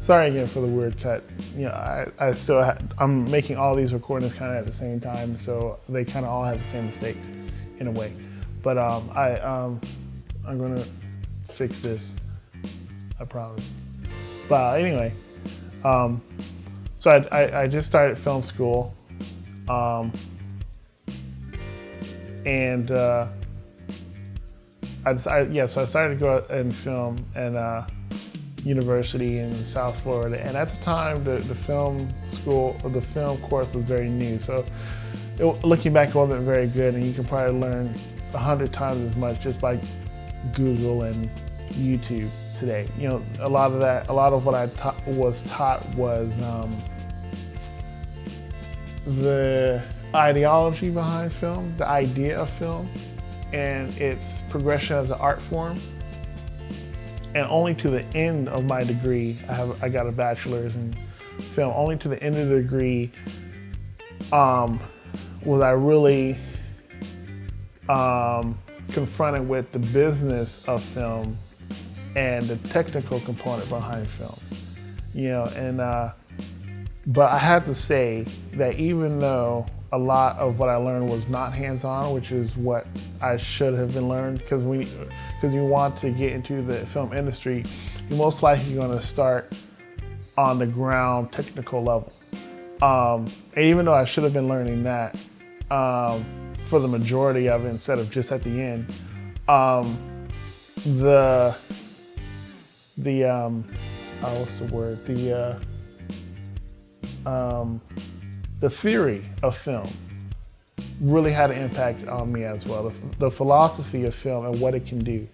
Sorry again for the weird cut. I'm making all these recordings kind of at the same time, so they kind of all have the same mistakes in a way. But I'm gonna fix this, I promise. But anyway, so I just started film school, and I started to go out and film and university in South Florida, and at the time the film school or the film course was very new, so looking back it wasn't very good, and you can probably learn 100 times as much just by Google and YouTube today. A lot of what I was taught was the ideology behind film, the idea of film, and its progression as an art form. And only to the end of my degree, I got a bachelor's in film, only to the end of the degree was I really confronted with the business of film and the technical component behind film. But I have to say that even though a lot of what I learned was not hands-on, which is what I should have been learned, because you want to get into the film industry, you're most likely going to start on the ground technical level. And even though I should have been learning that for the majority of it instead of just at the end, the theory of film really had an impact on me as well. The philosophy of film and what it can do,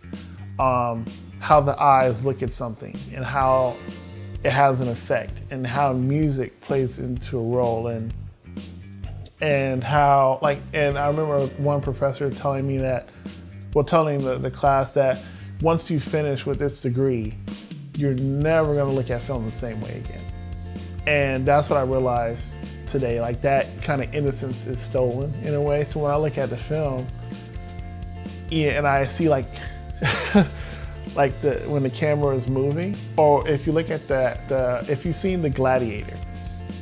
how the eyes look at something and how it has an effect, and how music plays into a role, and how and I remember one professor telling me that, telling the class that once you finish with this degree, you're never going to look at film the same way again. And that's what I realized today. Like, that kind of innocence is stolen in a way. So when I look at the film, and I see when the camera is moving, or if you look at if you've seen The Gladiator,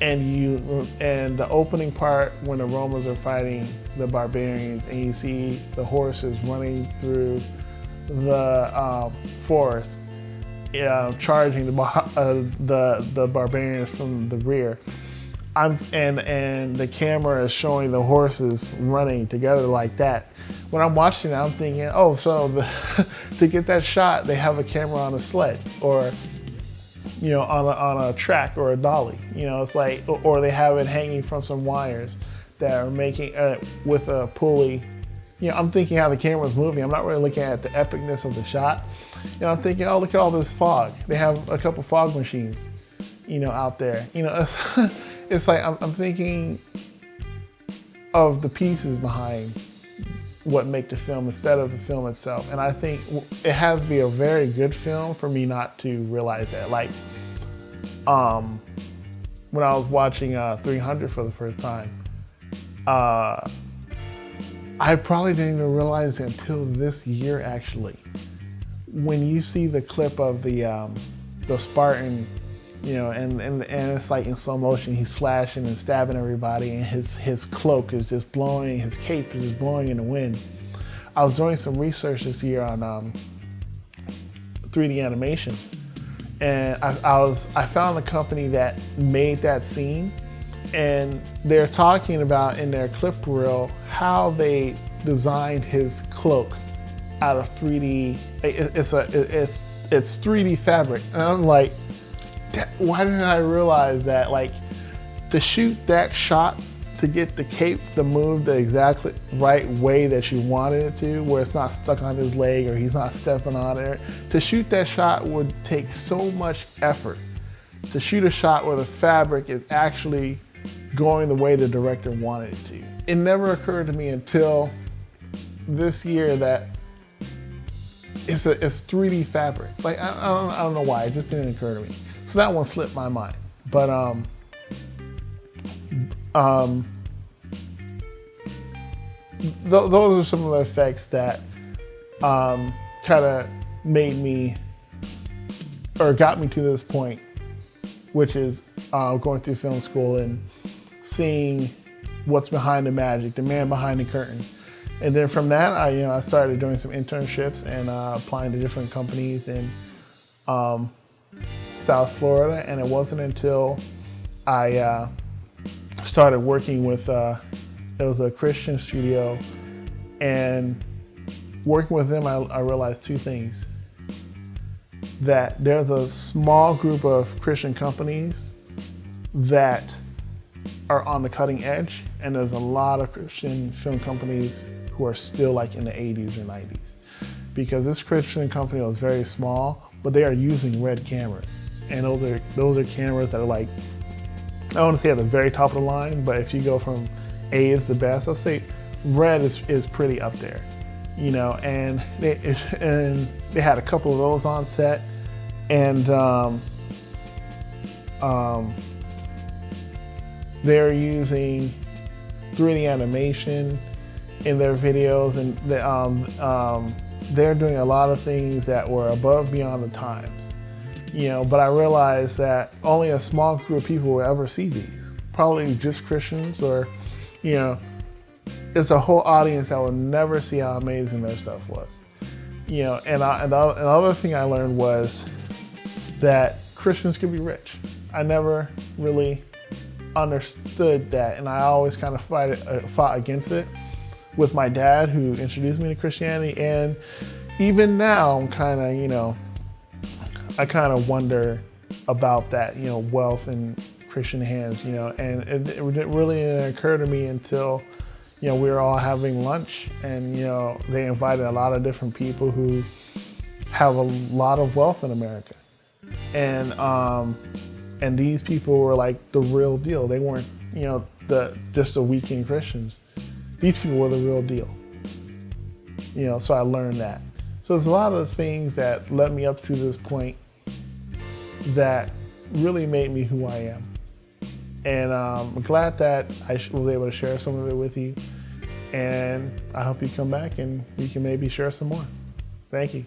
and the opening part when the Romans are fighting the barbarians, and you see the horses running through the forest, charging the barbarians from the rear. And the camera is showing the horses running together like that. When I'm watching it, I'm thinking, to get that shot, they have a camera on a sled, or on a track or a dolly. It's like, or they have it hanging from some wires that are making with a pulley. I'm thinking how the camera's moving. I'm not really looking at the epicness of the shot. I'm thinking, oh, look at all this fog. They have a couple fog machines, out there. It's like I'm thinking of the pieces behind what make the film instead of the film itself. And I think it has to be a very good film for me not to realize that. Like, when I was watching 300 for the first time, I probably didn't even realize it until this year, actually. When you see the clip of the Spartan, and it's like in slow motion, he's slashing and stabbing everybody, and his cloak is just blowing, his cape is just blowing in the wind. I was doing some research this year on 3D animation, and I found the company that made that scene, and they're talking about in their clip reel how they designed his cloak out of 3D. It's 3D fabric, and I'm like, why didn't I realize that? Like, to shoot that shot, to get the cape to move the exactly right way that you wanted it to, where it's not stuck on his leg or he's not stepping on it. To shoot that shot would take so much effort. To shoot a shot where the fabric is actually going the way the director wanted it to. It never occurred to me until this year that it's 3D fabric. Like, I don't know why, it just didn't occur to me. So that one slipped my mind. But those are some of the effects that kind of made me, or got me to this point which is going through film school and seeing what's behind the magic, the man behind the curtain. And then from that, I started doing some internships and applying to different companies in South Florida. And it wasn't until I started working with, it was a Christian studio, and working with them, I realized two things. That there's a small group of Christian companies that are on the cutting edge, and there's a lot of Christian film companies who are still like in the 80s or 90s. Because this Christian company was very small, but they are using RED cameras. And those are cameras that are like, I don't want to say at the very top of the line, but if you go from A is the best, I'll say RED is pretty up there. And they had a couple of those on set, and they're using 3D animation in their videos, and they're doing a lot of things that were above beyond the times. But I realized that only a small group of people will ever see these. Probably just Christians, or it's a whole audience that will never see how amazing their stuff was. And another thing I learned was that Christians could be rich. I never really understood that, and I always kind of fought against it with my dad, who introduced me to Christianity. And even now, I'm kind of, I kind of wonder about that, wealth in Christian hands, and it really didn't occur to me until, we were all having lunch, and, they invited a lot of different people who have a lot of wealth in America. And these people were like the real deal. They weren't, just the weekend Christians. These people were the real deal. So I learned that. So there's a lot of things that led me up to this point that really made me who I am. And I'm glad that I was able to share some of it with you. And I hope you come back and we can maybe share some more. Thank you.